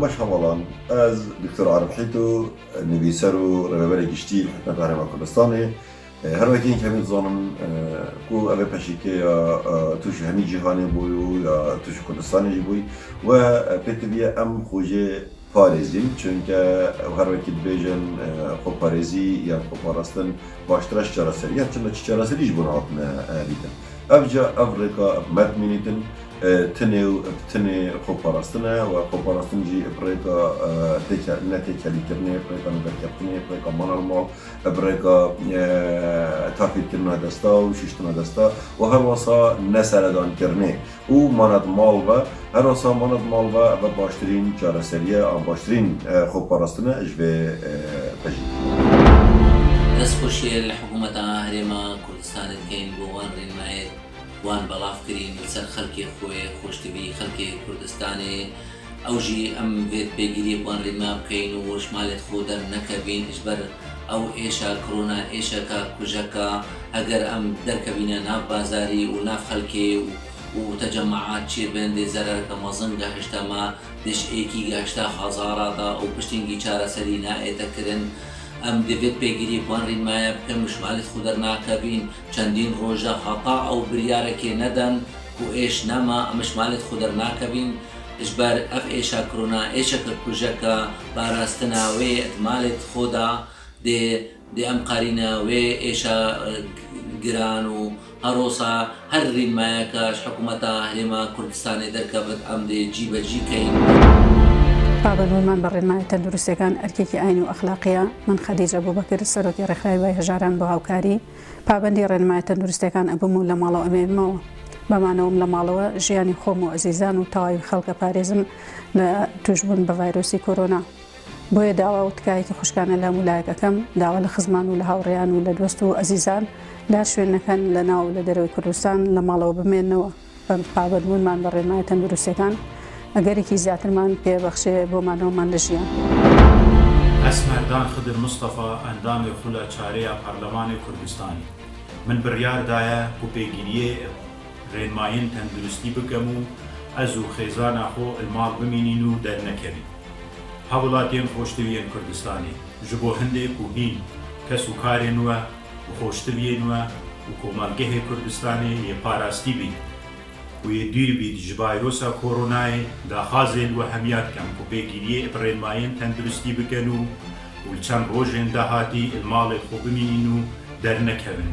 باش هەواڵان ئەس دکتۆر عارف حیتو نویسەر و ڕێبەرێکی گشتی حکومەت هەرێما کوردستانê هەروەکین کەمی دزانم ku ev ê peşîkêya tûşî hemî cîhanê bû ya tûşî Kurdistanê jî bûy we pêtiviye em xwe parêzîn çunke her wekî dibêjin xweparêzî yan xweparastin baştir e çareserî yan çima çi çareserî ji bo hatine dîtin. Ev ca ev rêka metmînîtin tinê û tinê xweparastin e û xweparastin jî rêka netêkelîkirinê, rêka nivberkeftinê, rêka manalmal, rêka takîrkirina desta û şîştina desta û her wasa neseredankirinê û manat mal ve her wasa manat mal ve ev baştirîn çareseriye an baştirîn xweparastin e ji vê pejî. دەستخۆشیە لە حکوومەتە هەرێما کوردستانت بکەین بۆ وان ڕێنمایەت وان بەڵافکردین لەسەر خەڵکی خۆی خۆشتوی خەڵکی کوردستانê ئەو ژی ئەم بێت پێگیری وان ڕێنما بکەین و شمالێت خۆ دەرنەکەبین ژبەر ئەو ئێشە کۆرۆنا ئێشەکە کوژەکە ئەگەر ئەم دەرکەبینە ناو بازاری و ناو خەڵکێ و تەجەمەعات چێ بێندێ زەرەرکە مەزن گەهشتەما دشتێکی گەهشتا هەزارادا و پشتینگی چارەسەری نائێتەکردن ئەم دەبێت پێگیری وان ڕێنمایە بکەم شمالێت خۆ دەرناکەبین چەندین ڕۆژە هەتا ئەو بریارەکێ نەدەن و ئێش نەما ئەم شمالێت خۆ دەرناکەبین ژبەر ئەف ئێشە کۆرۆنا ئێشەکە کوژەکە باراستنە وێ ئەتمالێت خۆدا دێ ئەم قارینە وێ ئێشە گران و هەرۆسا هەر ڕێنمایەکەش حکوومەتە هەرێما کوردستانê دەرکەبێت ئەم دێ جی بەجی کەین. پابەندبوونمان بە ڕێنمایە تەندروستیەکان ئەرکێکی ئاین و ئەخلاقیە من خەدیجە بووبەکر سەرۆکی ڕێکخراوی وای هەژاران بۆ هاوکاری پابەندی ڕێنمایە تەندروستیەکان ئەبووم و لە ماڵەوە ئەمێنمەوە بەمانەوەم لە ماڵەوە ژیانی خۆم و ئەزیزان و تەواوی خەڵکە پارێزم لە توشبوون بە ڤایرۆسی کۆرۆنا بۆیە داوا و تکایەکی خوشکانە لە مولایەکەکەم داوا لە خزمان و لە هاوڕێیان و لە دۆست و ئەزیزان لا شوێنەکان لە ناو لە دەرەوەی کوردستان لە ماڵەوە بمێننەوە بە پابەندبوونمان بە ڕێنمایە تەندروستیەکان ئەگەرێکی زیاترمان پێبەخشێ بۆمانەوەمان لە ژیان. ئەسمەردان خدر مستەفا ئەندامی خولە چارەیە پەرلەمانی کوردستانی من بڕیاردایە بۆ پێگیریە ڕێنمایین تەندروستی بکەم و ئەز و خێزانە خۆ الماڵ بمینین و دەرنەکەوین. هەوڵاتیان خۆشتویان کوردستانی ji bo hindێک و هین کەس و کارێن وە و خۆشتویên we û کۆمەلگەهê Kurdistanê yê parastî bî û yê dîr bî ji vayrôsa koronayê daxwazên we hemiya dikem ku pêgiriyê rênmayên tenduristî bikin û li çend rojên dahatî li malê xwe bimînin û dernekevin.